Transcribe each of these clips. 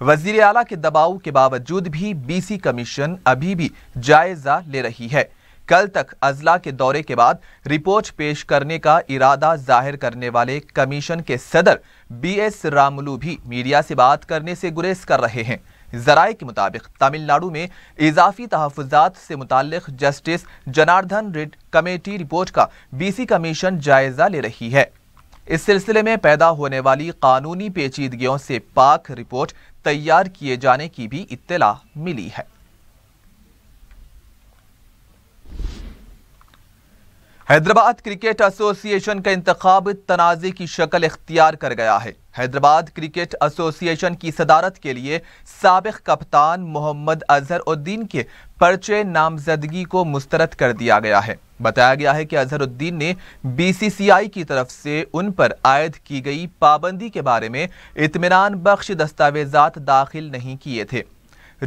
وزیر اعلیٰ کے دباؤ کے باوجود بھی بی سی کمیشن ابھی بھی جائزہ لے رہی ہے۔ کل تک اضلاع کے دورے کے بعد رپورٹ پیش کرنے کا ارادہ ظاہر کرنے والے کمیشن کے صدر بی ایس رامولو بھی میڈیا سے بات کرنے سے گریز کر رہے ہیں۔ ذرائع کے مطابق تمل ناڈو میں اضافی تحفظات سے متعلق justice Janardhan ready committee report کا بی سی کمیشن جائزہ لے رہی ہے۔ اس سلسلے میں پیدا ہونے والی قانونی پیچیدگیوں سے پاک رپورٹ تیار کیے جانے کی بھی اطلاع ملی ہے۔ حیدرآباد کرکٹ ایسوسی ایشن کا انتخاب تنازع کی شکل اختیار کر گیا ہے۔ حیدرآباد کرکٹ ایسوسی ایشن کی صدارت کے لیے سابق کپتان محمد اظہر الدین کے پرچہ نامزدگی کو مسترد کر دیا گیا ہے۔ بتایا گیا ہے کہ اظہر الدین نے بی سی سی آئی کی طرف سے ان پر عائد کی گئی پابندی کے بارے میں اطمینان بخش دستاویزات داخل نہیں کیے تھے۔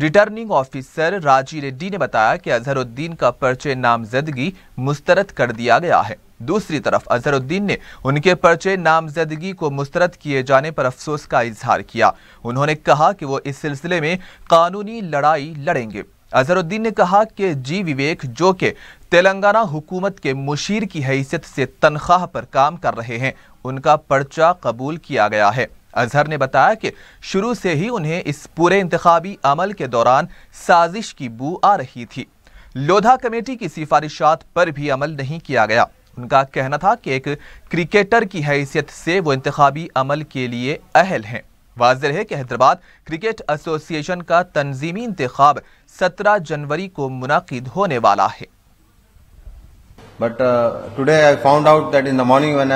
ریٹرننگ آفیسر راجی ریڈی نے بتایا کہ اظہر الدین کا پرچہ نامزدگی مسترد کر دیا گیا ہے۔ دوسری طرف اظہر الدین نے ان کے پرچہ نامزدگی کو مسترد کیے جانے پر افسوس کا اظہار کیا۔ انہوں نے کہا کہ وہ اس سلسلے میں قانونی لڑائی لڑیں گے۔ اظہر الدین نے کہا کہ جی وویک جو کہ تلنگانہ حکومت کے مشیر کی حیثیت سے تنخواہ پر کام کر رہے ہیں، ان کا پرچہ قبول کیا گیا ہے۔ اظہر نے بتایا کہ شروع سے ہی انہیں اس پورے انتخابی عمل کے دوران سازش کی بو آ رہی تھی۔ لودھا کمیٹی کی سفارشات پر بھی عمل نہیں کیا گیا۔ ان کا کہنا تھا کہ ایک کرکٹر کی حیثیت سے وہ انتخابی عمل کے لیے اہل ہیں۔ واضح ہے کہ حیدرآباد کرکٹ ایسوسی ایشن کا تنظیمی انتخاب 17 جنوری کو منعقد ہونے والا ہے۔ But today I found out that in the morning when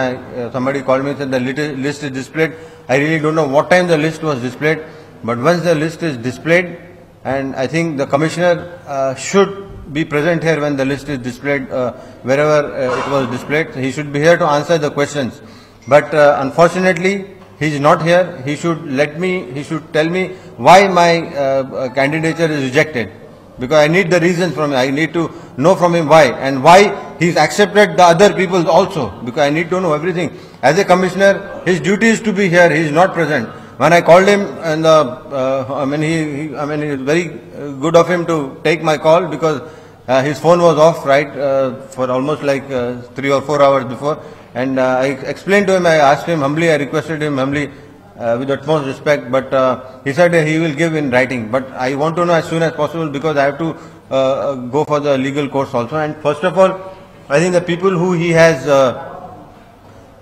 somebody called me and said the list is displayed. I really don't know what time the list was displayed. But once the list is displayed, and I think the commissioner should be present here when the list is displayed, wherever it was displayed. He should be here to answer the questions. But unfortunately, he is not here. He should tell me why my candidature is rejected. Because I need the reasons from him. I need to know from him why, and why he's accepted the other people also, because I need to know everything. As a commissioner, his duty is to be here. He is not present. When I called him, and it was very good of him to take my call, because his phone was off, right, for almost like 3 or 4 hours before. And I explained to him, I asked him humbly, I requested him humbly, with utmost respect, but he said he will give in writing. But I want to know as soon as possible, because I have to go for the legal course also. And first of all, I think the people who he has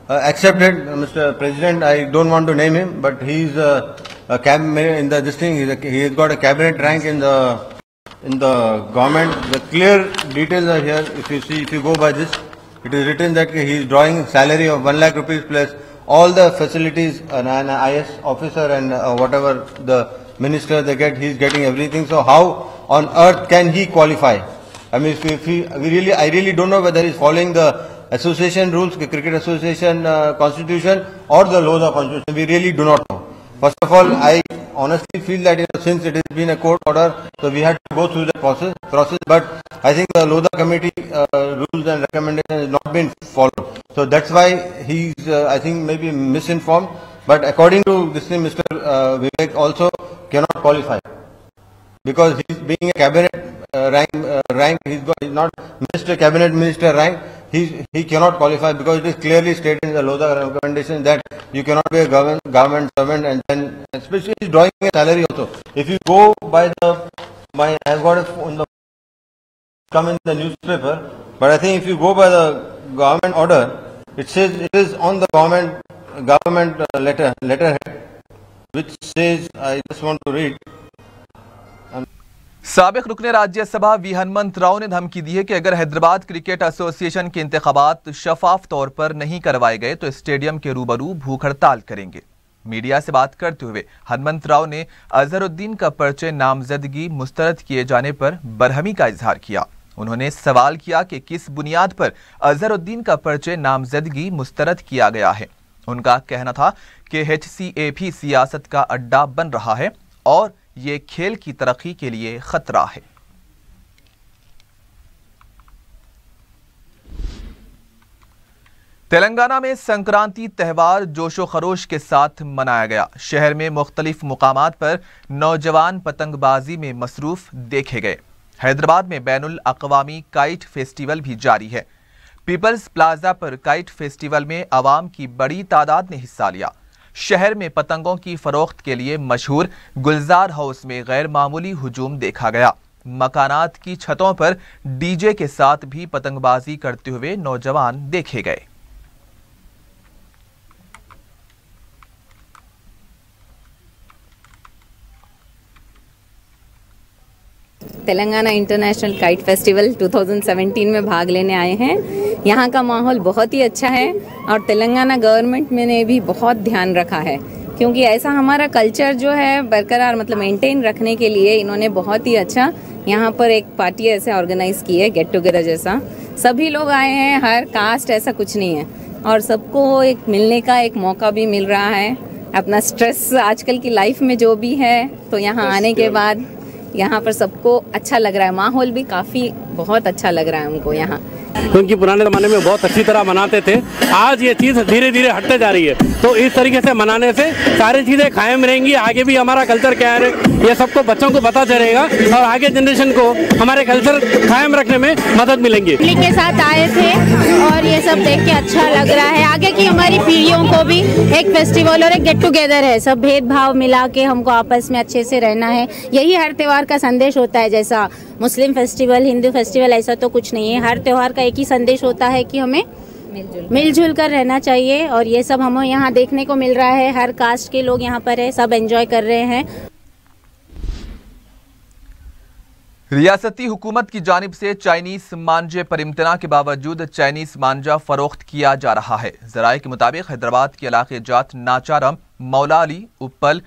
accepted, Mr. President, I don't want to name him, but he is a cabinet in this thing. He has got a cabinet rank in the government. The clear details are here. If you go by this, it is written that he is drawing salary of 1 lakh rupees plus all the facilities, an IS officer and whatever the minister they get, he is getting everything. So how on earth can he qualify? I mean, I really don't know whether he is following the association rules, the cricket association constitution, or the laws of constitution. We really do not know. First of all, I honestly feel that since it has been a court order, so we had to go through the process. But I think the Lodha committee rules and recommendations has not been followed. So that's why he's, I think, maybe misinformed. But according to this thing, Mr. Vivek also cannot qualify, because he's being a cabinet rank. He's not minister, cabinet minister rank. He cannot qualify, because it is clearly stated in the Lodha recommendation that you cannot be a government servant, and then especially he's drawing a salary also. If you go by I've got it come in the newspaper, but I think if you go by the government order, it says it is on the government letterhead, which says, I just want to read. سابق رکن راجیہ سبھا وی ہنمنت راؤ نے دھمکی دی ہے کہ اگر Hyderabad cricket ایسوسی ایشن کے انتخابات شفاف طور پر نہیں کروائے گئے تو اسٹیڈیم کے روبرو بھوک ہڑتال کریں گے۔ میڈیا سے بات کرتے ہوئے ہنمنت راؤ نے اظہر الدین کا پرچہ نامزدگی مسترد کیے جانے پر برہمی کا اظہار کیا۔ انہوں نے سوال کیا کہ کس بنیاد پر اظہر الدین کا پرچہ نامزدگی مسترد کیا گیا ہے۔ ان کا کہنا تھا کہ ایچ سی اے بھی سیاست کا اڈا بن رہا ہے اور یہ کھیل کی ترقی کے لیے خطرہ ہے۔ تلنگانہ میں سنکرانتی تہوار جوش و خروش کے ساتھ منایا گیا۔ شہر میں مختلف مقامات پر نوجوان پتنگ بازی میں مصروف دیکھے گئے۔ حیدرآباد میں بین الاقوامی کائٹ فیسٹیول بھی جاری ہے۔ پیپلز پلازا پر کائٹ فیسٹیول میں عوام کی بڑی تعداد نے حصہ لیا۔ شہر میں پتنگوں کی فروخت کے لیے مشہور گلزار ہاؤس میں غیر معمولی ہجوم دیکھا گیا۔ مکانات کی چھتوں پر ڈی جے کے ساتھ بھی پتنگ بازی کرتے ہوئے نوجوان دیکھے گئے۔ تلنگانہ انٹرنیشنل کائٹ فیسٹیول 2017 میں بھاگ لینے آئے ہیں۔ یہاں کا ماحول بہت ہی اچھا ہے اور تلنگانہ گورنمنٹ میں نے بھی بہت دھیان رکھا ہے، کیونکہ ایسا ہمارا کلچر جو ہے برقرار مینٹین رکھنے کے لیے انہوں نے بہت ہی اچھا یہاں پر ایک پارٹی ایسے آرگنائز کی ہے، گیٹ ٹوگیدر جیسا۔ سبھی لوگ آئے ہیں، ہر کاسٹ ایسا کچھ نہیں ہے، اور سب کو ایک ملنے کا ایک موقع بھی مل رہا ہے۔ اپنا سٹریس آج کل کی لائف میں جو بھی ہے تو یہاں آنے کے بعد یہاں پر سب کو اچھا لگ رہا ہے، ماحول بھی کافی بہت اچھا لگ رہا ہے ان کو یہاں، کیونکہ پرانے زمانے میں بہت اچھی طرح مناتے تھے۔ آج یہ چیز دھیرے دھیرے ہٹتے جا رہی ہے، تو اس طریقے سے منانے سے ساری چیزیں قائم رہیں گی۔ آگے بھی ہمارا کلچر کیا ہے یہ سب کو بچوں کو پتہ چلے گا اور آگے جنریشن کو ہمارے کلچر قائم رکھنے میں مدد ملیں گی۔ کے ساتھ آئے تھے اور یہ سب دیکھ کے اچھا لگ رہا ہے۔ آگے کی ہماری پیڑھیوں کو بھی ایک فیسٹیول اور ایک گیٹ ٹوگیدر ہے، سب بھید بھاؤ ملا کے ہم کو آپس میں اچھے سے رہنا ہے، یہی ہر تہوار کا سندیش ہوتا ہے۔ جیسا مسلم فیسٹیول، ہندو فیسٹیول ایسا تو کچھ نہیں ہے، ہر تہوار کا ایک ہی سندیش ہوتا ہے کہ ہمیں مل جل کر رہنا چاہیے، اور یہ سب ہمیں یہاں دیکھنے کو مل رہا ہے۔ ہر کاسٹ کے لوگ یہاں پر ہے، سب انجوائے کر رہے ہیں۔ ریاستی حکومت کی جانب سے چائنیز مانجے پر امتناع کے باوجود چائنیز مانجا فروخت کیا جا رہا ہے۔ ذرائع کے مطابق حیدرآباد کے علاقے جات ناچارم، مولا علی، اپل،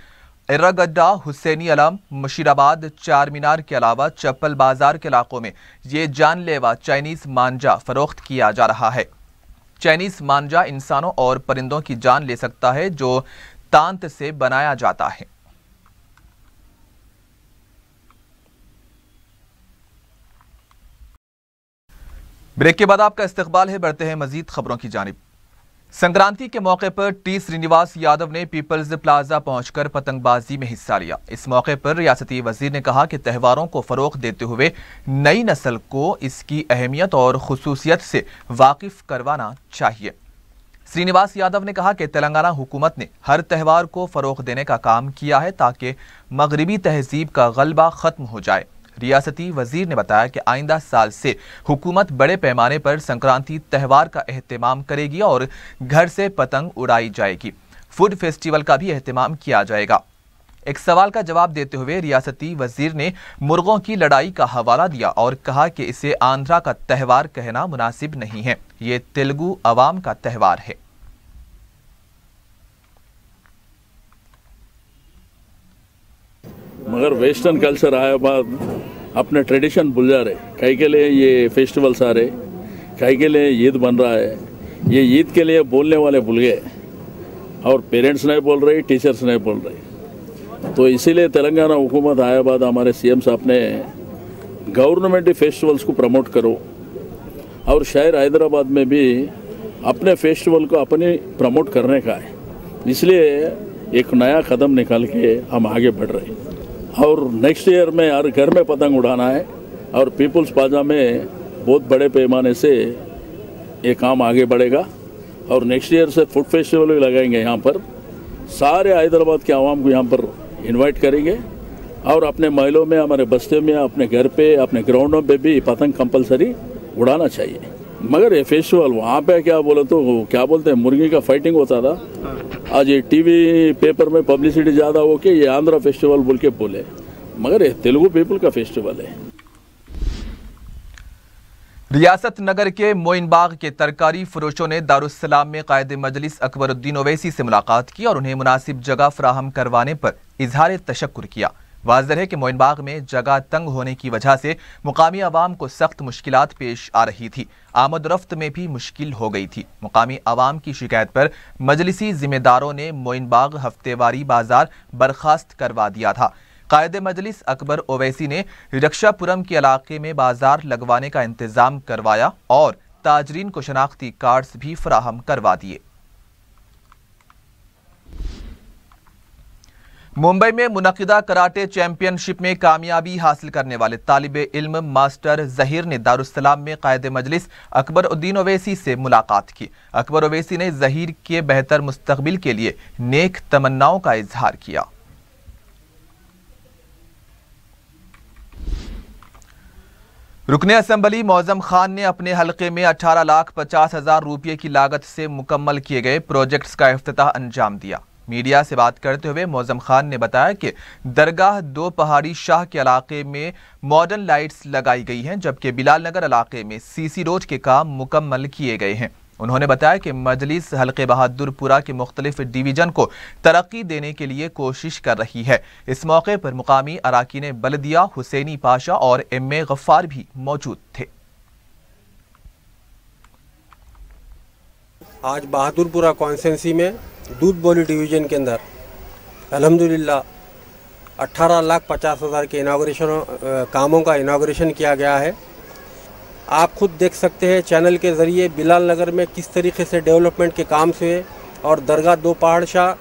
ارگڈا، حسینی علم، مشیر آباد، چار مینار کے علاوہ چپل بازار کے علاقوں میں یہ جان لیوا چائنیز مانجا فروخت کیا جا رہا ہے۔ چائنیز مانجا انسانوں اور پرندوں کی جان لے سکتا ہے جو تانت سے بنایا جاتا ہے۔ بریک کے بعد آپ کا استقبال ہے، بڑھتے ہیں مزید خبروں کی جانب۔ سنکرانتی کے موقع پر ٹی سرینیواس یادو نے پیپلز پلازا پہنچ کر پتنگ بازی میں حصہ لیا۔ اس موقع پر ریاستی وزیر نے کہا کہ تہواروں کو فروغ دیتے ہوئے نئی نسل کو اس کی اہمیت اور خصوصیت سے واقف کروانا چاہیے۔ سرینیواس یادو نے کہا کہ تلنگانہ حکومت نے ہر تہوار کو فروغ دینے کا کام کیا ہے تاکہ مغربی تہذیب کا غلبہ ختم ہو جائے۔ ریاستی وزیر نے بتایا کہ آئندہ سال سے حکومت بڑے پیمانے پر سنکرانتی تہوار کا اہتمام کرے گی اور گھر سے پتنگ اڑائی جائے گی۔ فوڈ فیسٹیول کا بھی اہتمام کیا جائے گا۔ ایک سوال کا جواب دیتے ہوئے ریاستی وزیر نے مرغوں کی لڑائی کا حوالہ دیا اور کہا کہ اسے آندھرا کا تہوار کہنا مناسب نہیں ہے، یہ تیلگو عوام کا تہوار ہے۔ مگر ویسٹرن کلچر آیا بعد اپنے ٹریڈیشن بھول جا رہے، کئی کے لیے یہ فیسٹیولس آ رہے، کئی کے لیے عید بن رہا ہے، یہ عید کے لیے بولنے والے بھول گئے اور پیرنٹس نہیں بول رہے، ٹیچرس نہیں بول رہے۔ تو اسی لیے تلنگانہ حکومت آیا بعد ہمارے سی ایم صاحب نے گورنمنٹ فیسٹیولس کو پروموٹ کرو، اور شہر حیدرآباد میں بھی اپنے فیسٹیول کو اپنی پروموٹ کرنے کا ہے۔ اس لیے ایک نیا قدم نکال کے ہم آگے بڑھ رہے ہیں، اور نیکسٹ ایئر میں ہر گھر میں پتنگ اڑانا ہے، اور پیپلز پلازا میں بہت بڑے پیمانے سے یہ کام آگے بڑھے گا، اور نیکسٹ ایئر سے فوڈ فیسٹیول بھی لگائیں گے۔ یہاں پر سارے حیدرآباد کے عوام کو یہاں پر انوائٹ کریں گے، اور اپنے محلوں میں، ہمارے بستے میں، اپنے گھر پہ، اپنے گراؤنڈوں پہ بھی پتنگ کمپلسری اڑانا چاہیے۔ مگر یہ فیسٹیول وہاں پہ کیا بولے تو کیا بولتے ہیں، مرغی کا فائٹنگ ہوتا تھا، آج یہ ٹی وی پیپر میں پبلسٹی زیادہ ہو کے یہ آندھرا فیسٹیول بول کے بولے، مگر یہ تیلگو پیپل کا فیسٹیول ہے۔ ریاست نگر کے موئن باغ کے ترکاری فروشوں نے دارالسلام میں قائد مجلس اکبر الدین اویسی سے ملاقات کی اور انہیں مناسب جگہ فراہم کروانے پر اظہار تشکر کیا۔ واضح ہے کہ موئن باغ میں جگہ تنگ ہونے کی وجہ سے مقامی عوام کو سخت مشکلات پیش آ رہی تھی، آمد و رفت میں بھی مشکل ہو گئی تھی۔ مقامی عوام کی شکایت پر مجلسی ذمہ داروں نے موئن باغ ہفتے واری بازار برخاست کروا دیا تھا۔ قائد مجلس اکبر اویسی نے رکشا پورم کے علاقے میں بازار لگوانے کا انتظام کروایا اور تاجرین کو شناختی کارڈز بھی فراہم کروا دیے۔ ممبئی میں منعقدہ کراٹے چیمپئن شپ میں کامیابی حاصل کرنے والے طالب علم ماسٹر ظہیر نے دارالسلام میں قائد مجلس اکبر الدین اویسی سے ملاقات کی۔ اکبر اویسی نے ظہیر کے بہتر مستقبل کے لیے نیک تمناؤں کا اظہار کیا۔ رکن اسمبلی معظم خان نے اپنے حلقے میں 18,50,000 روپے کی لاگت سے مکمل کیے گئے پروجیکٹس کا افتتاح انجام دیا۔ میڈیا سے بات کرتے ہوئے معظم خان نے بتایا کہ درگاہ دو پہاڑی شاہ کے علاقے میں ماڈرن لائٹس لگائی گئی ہیں، جبکہ بلال نگر علاقے میں CC روڈ کے کام مکمل کیے گئے ہیں۔ انہوں نے بتایا کہ مجلس حلقے بہادر پورہ کے مختلف ڈویژن کو ترقی دینے کے لیے کوشش کر رہی ہے۔ اس موقع پر مقامی اراکین بلدیہ حسینی پاشا اور MA غفار بھی موجود تھے۔ آج بہادر پورہ کانسٹیچوئنسی میں دودھ بولی ڈویژن کے اندر الحمدللہ 18,50,000 کے کاموں کا اناگوریشن کیا گیا ہے۔ آپ خود دیکھ سکتے ہیں چینل کے ذریعے بلال نگر میں کس طریقے سے ڈیولپمنٹ کے کام سے اور درگاہ دو پہاڑ شاہ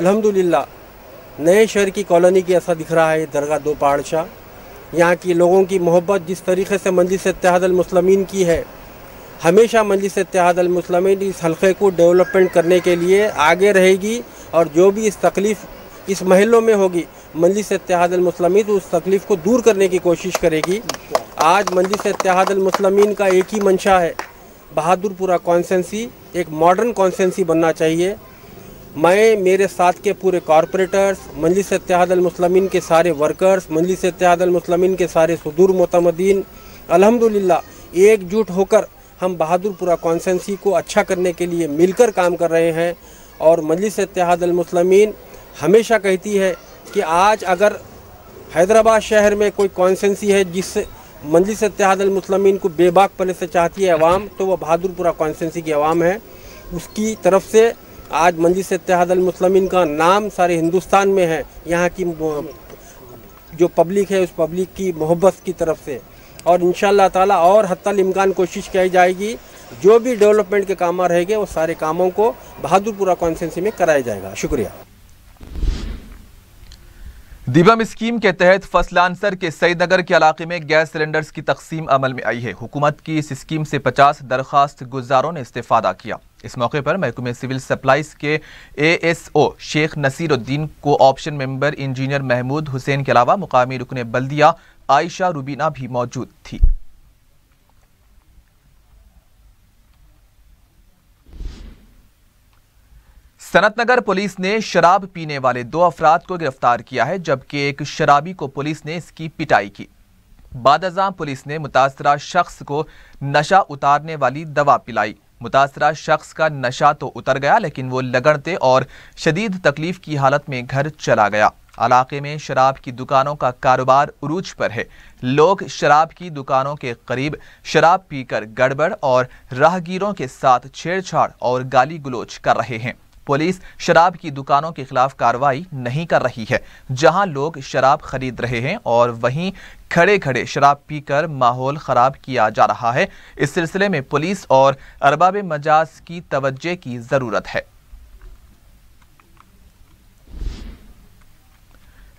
الحمدللہ نئے شہر کی کالونی کی ایسا دکھ رہا ہے۔ درگاہ دو پہاڑ شاہ یہاں کی لوگوں کی محبت جس طریقے سے مجلس اتحاد المسلمین کی ہے، ہمیشہ مجلس اتحاد المسلمین اس حلقے کو ڈیولپمنٹ کرنے کے لیے آگے رہے گی، اور جو بھی اس تکلیف اس محلوں میں ہوگی مجلس اتحاد المسلمین اس تکلیف کو دور کرنے کی کوشش کرے گی۔ آج مجلس اتحاد المسلمین کا ایک ہی منشا ہے، بہادر پورہ کانسٹیچوئنسی ایک ماڈرن کانسٹیچوئنسی بننا چاہیے۔ میں میرے ساتھ کے پورے کارپوریٹرز، مجلس اتحاد المسلمین کے سارے ورکرز، مجلس اتحاد المسلمین کے سارے صدور معتمدین الحمدللہ ایک جٹ ہو کر ہم بہادر پورہ کانسٹیچوئنسی کو اچھا کرنے کے لیے مل کر کام کر رہے ہیں۔ اور مجلس اتحاد المسلمین ہمیشہ کہتی ہے کہ آج اگر حیدرآباد شہر میں کوئی کانسٹیچوئنسی ہے جس سے مجلس اتحاد المسلمین کو بے باک پنے سے چاہتی ہے عوام، تو وہ بہادر پورہ کانسٹیچوئنسی کی عوام ہے۔ اس کی طرف سے آج مجلس اتحاد المسلمین کا نام سارے ہندوستان میں ہے، یہاں کی جو پبلک ہے اس پبلک کی محبت کی طرف سے، اور انشاءاللہ تعالی اور حتی الامکان کوشش کی جائے گی جو بھی ڈیولپمنٹ کے کام رہے گے وہ سارے کاموں کو بہادر پورہ کانسٹیچوئنسی میں کرایا جائے گا۔ شکریہ۔ دیبم اسکیم کے تحت فصلانسر کے سعید نگر کے علاقے میں گیس سلنڈرز کی تقسیم عمل میں آئی ہے۔ حکومت کی اس اسکیم سے 50 درخواست گزاروں نے استفادہ کیا۔ اس موقع پر محکمہ سول سپلائز کے ASO شیخ نصیر الدین کو آپشن ممبر انجینئر محمود حسین کے علاوہ مقامی رکن بلدیہ عائشہ روبینہ بھی موجود تھی۔ سنت نگر پولیس نے شراب پینے والے 2 افراد کو گرفتار کیا ہے، جبکہ ایک شرابی کو پولیس نے اس کی پٹائی کی۔ بعد ازاں پولیس نے متاثرہ شخص کو نشہ اتارنے والی دوا پلائی۔ متاثرہ شخص کا نشہ تو اتر گیا، لیکن وہ لگڑتے اور شدید تکلیف کی حالت میں گھر چلا گیا۔ علاقے میں شراب کی دکانوں کا کاروبار عروج پر ہے۔ لوگ شراب کی دکانوں کے قریب شراب پی کر گڑبڑ اور راہگیروں کے ساتھ چھیڑ چھاڑ اور گالی گلوچ کر رہے ہیں۔ پولیس شراب کی دکانوں کے خلاف کارروائی نہیں کر رہی ہے، جہاں لوگ شراب خرید رہے ہیں اور وہیں کھڑے کھڑے شراب پی کر ماحول خراب کیا جا رہا ہے۔ اس سلسلے میں پولیس اور ارباب مجاز کی توجہ کی ضرورت ہے۔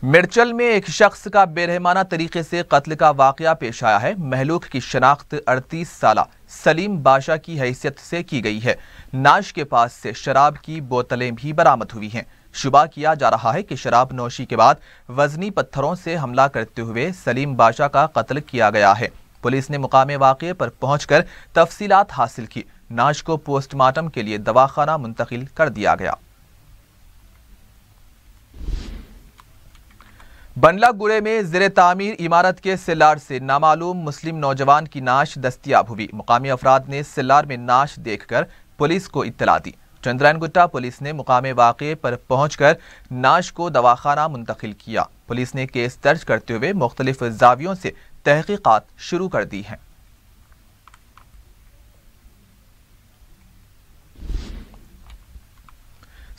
مرچل میں ایک شخص کا بے رحمانہ طریقے سے قتل کا واقعہ پیش آیا ہے۔ مہلوک کی شناخت 38 سالہ سلیم باشا کی حیثیت سے کی گئی ہے۔ ناش کے پاس سے شراب کی بوتلیں بھی برآمد ہوئی ہیں۔ شبہ کیا جا رہا ہے کہ شراب نوشی کے بعد وزنی پتھروں سے حملہ کرتے ہوئے سلیم باشا کا قتل کیا گیا ہے۔ پولیس نے مقام واقعے پر پہنچ کر تفصیلات حاصل کی۔ ناش کو پوسٹ مارٹم کے لیے دواخانہ منتقل کر دیا گیا۔ بنڈلہ گڑے میں زیر تعمیر عمارت کے سیلار سے نامعلوم مسلم نوجوان کی نعش دستیاب ہوئی۔ مقامی افراد نے سیلار میں نعش دیکھ کر پولیس کو اطلاع دی۔ چندرائن گٹا پولیس نے مقام واقعے پر پہنچ کر نعش کو دواخانہ منتقل کیا۔ پولیس نے کیس درج کرتے ہوئے مختلف زاویوں سے تحقیقات شروع کر دی ہیں۔